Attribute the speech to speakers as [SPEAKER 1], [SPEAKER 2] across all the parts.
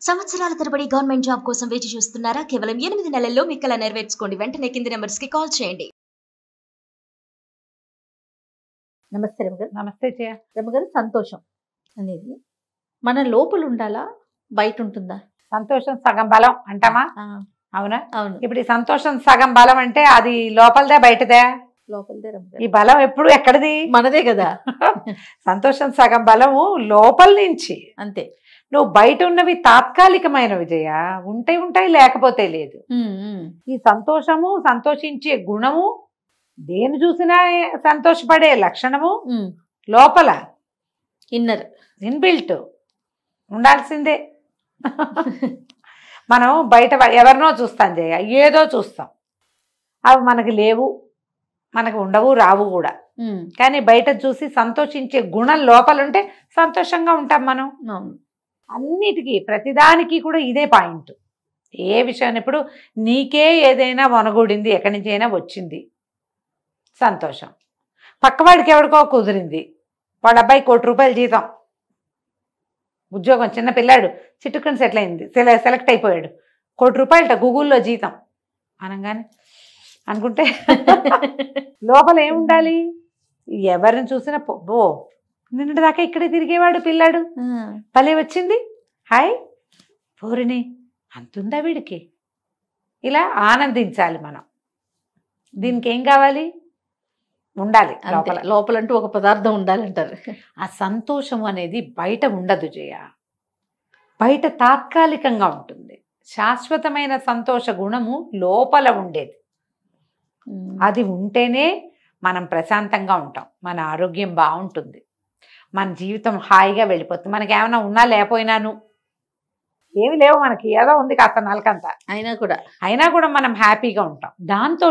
[SPEAKER 1] సంవత్సరాల తరబడి government job కోసం వేచి చూస్తున్నారా? కేవలం 8 నెలల్లో మీ కల నెరవేర్చుకోండి. వెంటనే కింది నెంబర్స్‌కి కాల్ చేయండి.
[SPEAKER 2] నమస్తే రమగారు.
[SPEAKER 3] నమస్తే జయ.
[SPEAKER 2] రమగారు, సంతోషం అనేది మన లోపల ఉండాలా, బయట ఉంటుందా?
[SPEAKER 3] సంతోషం సగం బలం అంటామా? అవునా?
[SPEAKER 2] అవును,
[SPEAKER 3] ఇప్పుడు ఈ సంతోషం సగం బలం అంటే అది లోపలదే బయటదే?
[SPEAKER 2] లోపలదే రమగారు.
[SPEAKER 3] ఈ బలం ఎప్పుడు ఎక్కడిది?
[SPEAKER 2] మనదే కదా.
[SPEAKER 3] సంతోషం సగం బలము లోపల నుంచి.
[SPEAKER 2] అంతే.
[SPEAKER 3] నువ్వు బయట ఉన్నవి తాత్కాలికమైనవి జయ, ఉంటాయి లేకపోతే లేదు. ఈ సంతోషము, సంతోషించే గుణము, దేని చూసినా సంతోషపడే లక్షణము లోపల
[SPEAKER 2] ఇన్నర్
[SPEAKER 3] ఇన్బిల్ట్ ఉండాల్సిందే. మనం బయట ఎవరినో చూస్తాం జయ, ఏదో చూస్తాం, అవి మనకి లేవు, మనకు ఉండవు, రావు కూడా. కానీ బయట చూసి సంతోషించే గుణం లోపలుంటే సంతోషంగా ఉంటాం మనం. అన్నిటికీ ప్రతిదానికి కూడా ఇదే పాయింట్. ఏ విషయాన్ని ఇప్పుడు నీకే ఏదైనా వనగూడింది, ఎక్కడి నుంచి అయినా వచ్చింది సంతోషం. పక్కవాడికి ఎవరికో కుదిరింది, వాళ్ళ అబ్బాయి ₹1,00,00,000 జీతం, ఉద్యోగం, చిన్న పిల్లాడు చిట్టుకుని సెటిల్ అయింది, సెలెక్ట్ అయిపోయాడు, ₹1,00,00,000 గూగుల్లో జీతం అనగానే అనుకుంటే లోపల ఏముండాలి? ఎవరిని చూసినా ఓ నిన్నటి దాకా ఇక్కడే తిరిగేవాడు పిల్లాడు, భలే వచ్చింది, హాయ్ పోరిని అంతుందా వీడికి, ఇలా ఆనందించాలి మనం. దీనికి ఏం కావాలి? ఉండాలి లోపల.
[SPEAKER 2] లోపలంటూ ఒక పదార్థం ఉండాలంటారు.
[SPEAKER 3] ఆ సంతోషం అనేది బయట ఉండదు జయ, బయట తాత్కాలికంగా ఉంటుంది. శాశ్వతమైన సంతోష గుణము లోపల ఉండేది. అది ఉంటేనే మనం ప్రశాంతంగా ఉంటాం, మన ఆరోగ్యం బాగుంటుంది, మన జీవితం హాయిగా వెళ్ళిపోతుంది. మనకి ఏమైనా ఉన్నా లేకపోయినాను, ఏమి లేవు మనకి, ఏదో ఉంది కాస్త నలకంతా, అయినా కూడా మనం హ్యాపీగా ఉంటాం. దాంతో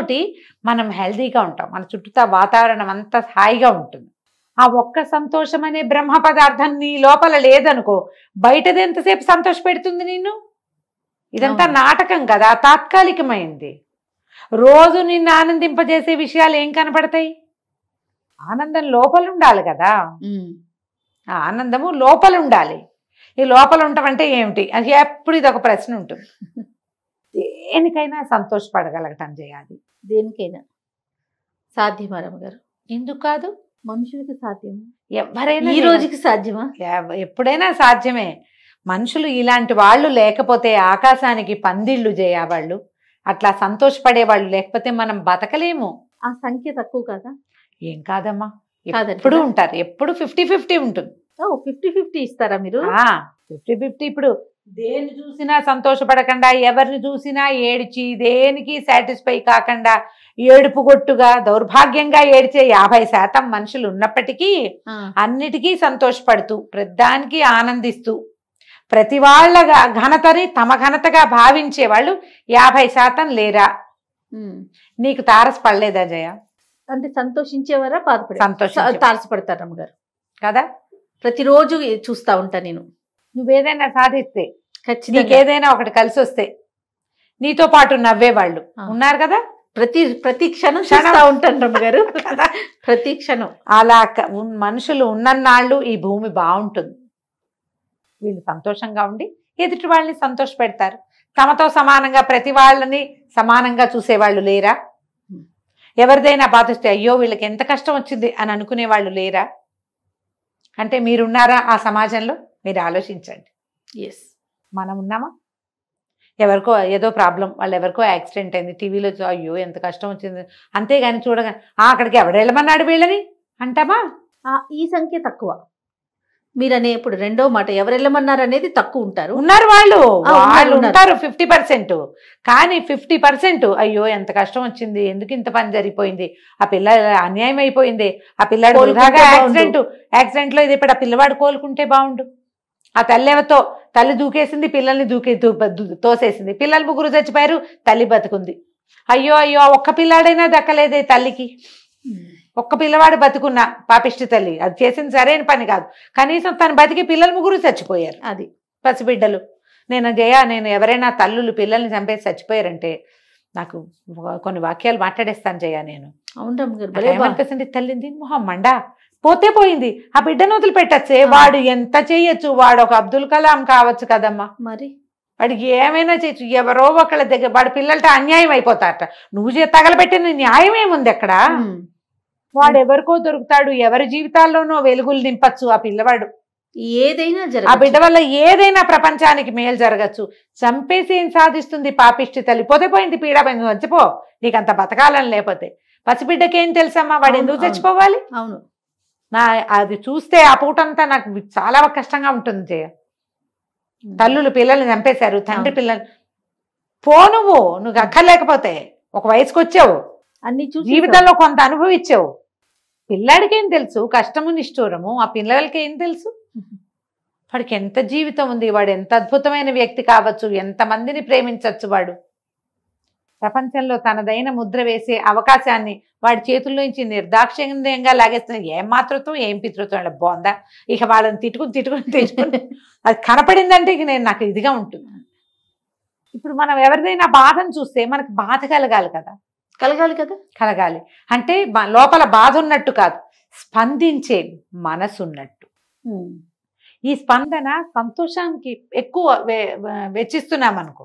[SPEAKER 3] మనం హెల్తీగా ఉంటాం, మన చుట్టూ వాతావరణం అంతా హాయిగా ఉంటుంది. ఆ ఒక్క సంతోషం అనే బ్రహ్మ పదార్థం నీ లోపల లేదనుకో, బయటది ఎంతసేపు సంతోష పెడుతుంది నిన్ను? ఇదంతా నాటకం కదా, తాత్కాలికమైంది. రోజు నిన్ను ఆనందింపజేసే విషయాలు ఏం కనపడతాయి? ఆనందం లోపల ఉండాలి కదా, ఆ ఆనందము లోపల ఉండాలి. ఈ లోపల ఉండటం ఏమిటి అది ఎప్పుడు ఇది ఒక ప్రశ్న ఉంటుంది. దేనికైనా సంతోషపడగలగటం చేయాలి.
[SPEAKER 2] దేనికైనా సాధ్యమా రమగారు?
[SPEAKER 3] ఎందుకు కాదు?
[SPEAKER 2] మనుషులకి సాధ్యమా?
[SPEAKER 3] ఎవరైనా
[SPEAKER 2] ఈ రోజుకి సాధ్యమా?
[SPEAKER 3] ఎప్పుడైనా సాధ్యమే. మనుషులు ఇలాంటి వాళ్ళు లేకపోతే ఆకాశానికి పందిళ్ళు చేయవాళ్ళు, అట్లా సంతోషపడే వాళ్ళు లేకపోతే మనం బతకలేము.
[SPEAKER 2] ఆ సంఖ్య తక్కువ కదా?
[SPEAKER 3] ఏం కాదమ్మా, ఎప్పుడు ఉంటారు, ఎప్పుడు 50-50 ఉంటుంది.
[SPEAKER 2] 50-50 ఇస్తారా మీరు?
[SPEAKER 3] 50-50. ఇప్పుడు దేన్ని చూసినా సంతోషపడకుండా, ఎవరిని చూసినా ఏడ్చి, దేనికి సాటిస్ఫై కాకుండా ఏడుపు గొట్టుగా దౌర్భాగ్యంగా ఏడ్చే 50% మనుషులు ఉన్నప్పటికీ అన్నిటికీ సంతోషపడుతూ, ప్రతిదానికి ఆనందిస్తూ, ప్రతి వాళ్ళ ఘనతని తమ ఘనతగా భావించే వాళ్ళు 50% లేరా? నీకు తారసపడలేదా జయ?
[SPEAKER 2] అంటే సంతోషించేవారా, తారసపడతారు రమ్మగారు
[SPEAKER 3] కదా?
[SPEAKER 2] ప్రతిరోజు చూస్తా ఉంటా నేను.
[SPEAKER 3] నువ్వేదైనా సాధిస్తే, నీకేదైనా ఒకటి కలిసి వస్తే నీతో పాటు నవ్వేవాళ్ళు ఉన్నారు కదా.
[SPEAKER 2] ప్రతి క్షణం చూస్తా ఉంటాను రమ్మగారు, ప్రతి క్షణం.
[SPEAKER 3] అలా మనుషులు ఉన్నన్నాళ్ళు ఈ భూమి బాగుంటుంది. వీళ్ళు సంతోషంగా ఉండి ఎదుటి వాళ్ళని సంతోష పెడతారు. తమతో సమానంగా ప్రతి వాళ్ళని సమానంగా చూసేవాళ్ళు లేరా? ఎవరిదైనా బాధిస్తే అయ్యో వీళ్ళకి ఎంత కష్టం వచ్చింది అని అనుకునే వాళ్ళు లేరా? అంటే మీరున్నారా ఆ సమాజంలో? మీరు ఆలోచించండి. మనం ఉన్నామా? ఎవరికో ఏదో ప్రాబ్లం, వాళ్ళు ఎవరికో యాక్సిడెంట్ అయింది, టీవీలో అయ్యో ఎంత కష్టం వచ్చింది, అంతేగాని చూడగా అక్కడికి ఎవడెళ్ళమన్నాడు వీళ్ళని అంటామా?
[SPEAKER 2] ఈ సంఖ్య తక్కువ. మీరనే ఇప్పుడు రెండో మాట, ఎవరు వెళ్ళమన్నారు అనేది తక్కువ ఉంటారు.
[SPEAKER 3] ఉన్నారు వాళ్ళు ఉంటారు 50%. కానీ 50% అయ్యో ఎంత కష్టం వచ్చింది, ఎందుకు ఇంత పని జరిగిపోయింది, ఆ పిల్ల అన్యాయం అయిపోయింది, ఆ పిల్లాడు యాక్సిడెంట్లో ఇది, ఇప్పుడు ఆ పిల్లవాడు కోలుకుంటే బాగుండు. ఆ తల్లి దూకేసింది, పిల్లల్ని తోసేసింది, పిల్లలు 3 చచ్చిపోయారు, తల్లి బతుకుంది. అయ్యో ఒక్క పిల్లాడైనా దక్కలేదే తల్లికి. ఒక్క పిల్లవాడు బతుకున్న పాపిష్టి తల్లి, అది చేసింది సరైన పని కాదు. కనీసం తను బతికి పిల్లలు 3 చచ్చిపోయారు, అది పసిబిడ్డలు. నేను ఎవరైనా తల్లులు పిల్లల్ని చంపేసి చచ్చిపోయారంటే నాకు కొన్ని వాక్యాలు మాట్లాడేస్తాను జయ నేను.
[SPEAKER 2] అవును
[SPEAKER 3] అనిపిస్తుంది, తల్లింది మొహం మండా, పోతే పోయింది, ఆ బిడ్డను వదిలిపెట్టచ్చే. వాడు ఎంత చేయొచ్చు, వాడు ఒక అబ్దుల్ కలాం కావచ్చు కదమ్మా,
[SPEAKER 2] మరి
[SPEAKER 3] వాడికి ఏమైనా చేయొచ్చు. ఎవరో ఒకళ్ళ దగ్గర వాడి పిల్లలతో అన్యాయం అయిపోతారట. నువ్వు తగలబెట్టిన న్యాయం ఏముంది అక్కడ? వాడు ఎవరికో దొరుకుతాడు, ఎవరి జీవితాల్లోనో వెలుగులు నింపచ్చు ఆ పిల్లవాడు.
[SPEAKER 2] ఏదైనా
[SPEAKER 3] ఆ బిడ్డ వల్ల ఏదైనా ప్రపంచానికి మేలు జరగచ్చు. చంపేసి ఏం సాధిస్తుంది పాపిష్టి తల్లి? పోతే పోయింది, పీడ చచ్చిపో, నీకు అంత బతకాలని. లేకపోతే పసిబిడ్డకి ఏం తెలుసమ్మా, వాడు ఎందుకు చచ్చిపోవాలి?
[SPEAKER 2] అవును.
[SPEAKER 3] అది చూస్తే ఆ పూటంతా నాకు చాలా కష్టంగా ఉంటుంది జయ. తల్లులు పిల్లల్ని చంపేశారు, తండ్రి పిల్లలు. నువ్వు అక్కర్లేకపోతే ఒక వయసుకు వచ్చావు,
[SPEAKER 2] అన్ని
[SPEAKER 3] జీవితంలో కొంత అనుభవించావు. పిల్లాడికి ఏం తెలుసు కష్టము నిష్ఠూరము? ఆ పిల్లలకి ఏం తెలుసు? వాడికి ఎంత జీవితం ఉంది, వాడు ఎంత అద్భుతమైన వ్యక్తి కావచ్చు, ఎంతమందిని ప్రేమించవచ్చు. వాడు ప్రపంచంలో తనదైన ముద్ర వేసే అవకాశాన్ని వాడి చేతుల్లోంచి నిర్దాక్షిణ్యంగా లాగేస్తున్న. ఏం మాతృత్వం, ఏం పితృత్వం బాగుందా? ఇక వాళ్ళని తిట్టుకుని అది కనపడిందంటే ఇక నాకు ఇదిగా ఉంటుంది. ఇప్పుడు మనం ఎవరిదైనా బాధను చూస్తే మనకు బాధ కలగాలి కదా, కలగాలి. అంటే లోపల బాధ ఉన్నట్టు కాదు, స్పందించే మనసు ఉన్నట్టు. ఈ స్పందన సంతోషానికి ఎక్కువ వెచ్చిస్తున్నాం అనుకో,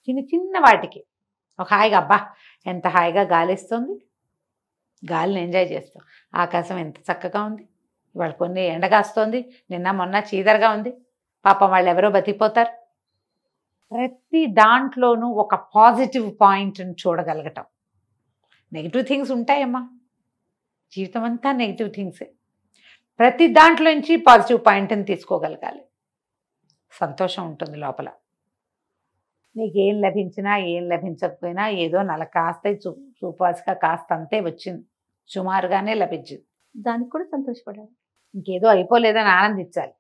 [SPEAKER 3] చిన్న చిన్న వాటికి ఒక హాయిగా, అబ్బా ఎంత హాయిగా గాలిస్తుంది, గాలిని ఎంజాయ్ చేస్తాం. ఆకాశం ఎంత చక్కగా ఉంది, ఇవాళ కొన్ని ఎండగాస్తోంది, నిన్న మొన్న చీదరగా ఉంది, పాపం వాళ్ళు ఎవరో బతికిపోతారు. ప్రతి దాంట్లోనూ ఒక పాజిటివ్ పాయింట్ని చూడగలగటం. నెగిటివ్ థింగ్స్ ఉంటాయమ్మా, జీవితం అంతా నెగిటివ్ థింగ్సే. ప్రతి దాంట్లోంచి పాజిటివ్ పాయింట్ని తీసుకోగలగాలి. సంతోషం ఉంటుంది లోపల. నీకేం లభించినా ఏం లభించకపోయినా ఏదో కాస్త చూపాసిగా కాస్త అంతే వచ్చింది, సుమారుగానే లభించింది,
[SPEAKER 2] దానికి కూడా సంతోషపడాలి.
[SPEAKER 3] ఇంకేదో అయిపోలేదని ఆనందించాలి.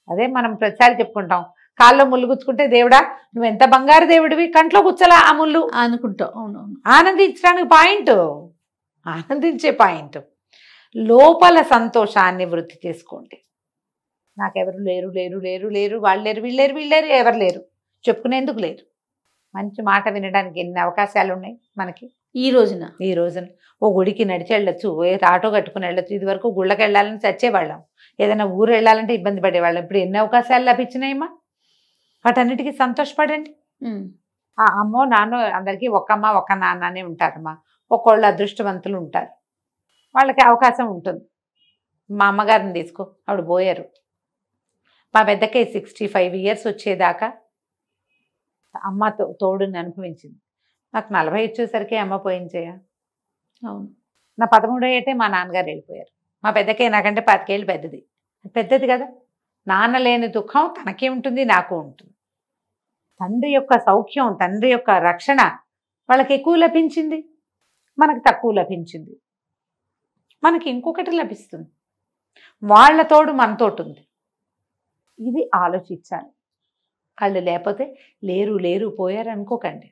[SPEAKER 3] అదే మనం ప్రతిసారి చెప్పుకుంటాం, కాల్లో ముళ్ళు గుచ్చుకుంటే దేవుడా నువ్వు ఎంత బంగారు దేవుడివి, కంట్లో గుచ్చలా ఆ ముళ్ళు
[SPEAKER 2] అనుకుంటాం. అవునవును,
[SPEAKER 3] ఆనందించడానికి పాయింట్, ఆనందించే పాయింట్. లోపల సంతోషాన్ని వృద్ధి చేసుకోండి. నాకెవరు లేరు లేరు లేరు లేరు, వాళ్ళు లేరు, వీళ్ళు లేరు, వీళ్ళు లేరు, ఎవరు లేరు, చెప్పుకునేందుకు లేరు. మంచి మాట వినడానికి ఎన్ని అవకాశాలు ఉన్నాయి మనకి
[SPEAKER 2] ఈ రోజున.
[SPEAKER 3] ఓ గుడికి నడిచి వెళ్ళొచ్చు, ఆటో కట్టుకుని వెళ్ళొచ్చు. ఇది వరకు గుళ్ళకి వెళ్ళాలని చచ్చేవాళ్ళం, ఏదైనా ఊరు వెళ్ళాలంటే ఇబ్బంది పడేవాళ్ళం. ఇప్పుడు ఎన్ని అవకాశాలు లభించినాయమ్మా, వాటన్నిటికీ సంతోషపడండి. అమ్మో నాన్నో అందరికీ ఒక అమ్మ ఒక నాన్ననే ఉంటారమ్మా, ఒక్కోళ్ళు అదృష్టవంతులు ఉంటారు, వాళ్ళకి అవకాశం ఉంటుంది. మా అమ్మగారిని తీసుకో, ఆవిడ పోయారు. మా పెద్దకి 65 years వచ్చేదాకా అమ్మ తోడుని అనుభవించింది. నాకు 40 వచ్చేసరికి అమ్మ పోయించేయ.
[SPEAKER 2] అవును,
[SPEAKER 3] నా 13వ ఏటే మా నాన్నగారు వెళ్ళిపోయారు. మా పెద్దకే నాకంటే 25 ఏళ్ళు పెద్దది కదా. నాన్న లేని దుఃఖం తనకే ఉంటుంది, నాకు ఉంటుంది. తండ్రి యొక్క సౌఖ్యం, తండ్రి యొక్క రక్షణ వాళ్ళకి ఎక్కువ లభించింది, మనకు తక్కువ లభించింది. మనకి ఇంకొకటి లభిస్తుంది, వాళ్ళ తోడు మనతోటి ఉంది. ఇది ఆలోచించాలి. కళ్ళు లేకపోతే లేరు లేరు పోయారు అనుకోకండి.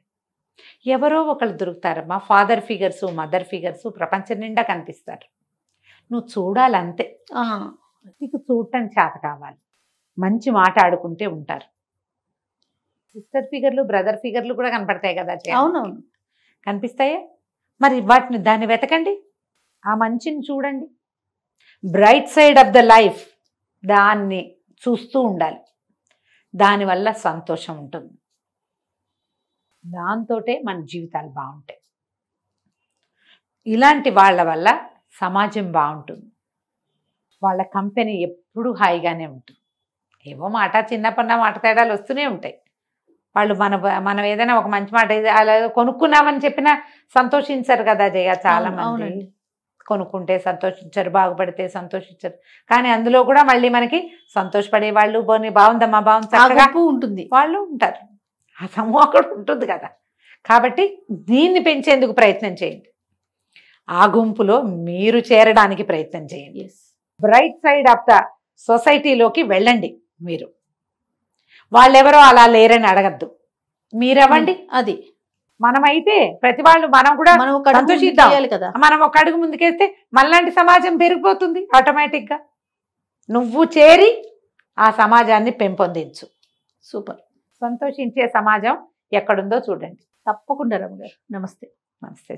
[SPEAKER 3] ఎవరో ఒకళ్ళు దొరుకుతారమ్మా, ఫాదర్ ఫిగర్స్, మదర్ ఫిగర్స్ ప్రపంచం నిండా కనిపిస్తారు. నువ్వు చూడాలంతే, నీకు చూడటం చేత కావాలి. మంచి మాట్లాడుకుంటే ఉంటారు. సిస్టర్ ఫిగర్లు, బ్రదర్ ఫిగర్లు కూడా కనపడతాయి కదా.
[SPEAKER 2] అవునవును,
[SPEAKER 3] కనిపిస్తాయే. మరి దాన్ని వెతకండి, ఆ మంచిని చూడండి. Bright side of the life, దాన్ని చూస్తూ ఉండాలి. దానివల్ల సంతోషం ఉంటుంది, దాంతోటే మన జీవితాలు బాగుంటాయి. ఇలాంటి వాళ్ళ వల్ల సమాజం బాగుంటుంది, వాళ్ళ కంపెనీ ఎప్పుడూ హాయిగానే ఉంటుంది. ఏవో చిన్నపన్న మాట తేడాలు వస్తూనే ఉంటాయి. వాళ్ళు మనం ఏదైనా ఒక మంచి మాట అలా కొనుక్కున్నామని చెప్పినా సంతోషించరు కదా జయ. చాలా మంది కొనుక్కుంటే సంతోషించరు, బాగుపడితే సంతోషించరు. కానీ అందులో కూడా మళ్ళీ మనకి సంతోషపడే వాళ్ళు, బాగుందమ్మా బాగుంది చక్కగా ఉంటుంది, వాళ్ళు ఉంటారు. ఆ సమూహం కూడా ఉంటుంది కదా. కాబట్టి దీన్ని పెంచేందుకు ప్రయత్నం చేయండి. ఆ గుంపులో మీరు చేరడానికి ప్రయత్నం చేయండి. బ్రైట్ సైడ్ ఆఫ్ ద సొసైటీలోకి వెళ్ళండి. మీరు వాళ్ళెవరో అలా లేరని అడగద్దు, మీరెవ్వండి.
[SPEAKER 2] అది
[SPEAKER 3] మనమైతే ప్రతి వాళ్ళు మనం కూడా సంతోషిద్దాం కదా. మనం ఒక అడుగు ముందుకేస్తే మనలాంటి సమాజం పెరిగిపోతుంది ఆటోమేటిక్గా. నువ్వు చేరి ఆ సమాజాన్ని పెంపొందించు.
[SPEAKER 2] సూపర్.
[SPEAKER 3] సంతోషించే సమాజం ఎక్కడుందో చూడండి.
[SPEAKER 2] తప్పకుండా రమ్య గారు. నమస్తే.
[SPEAKER 3] నమస్తే.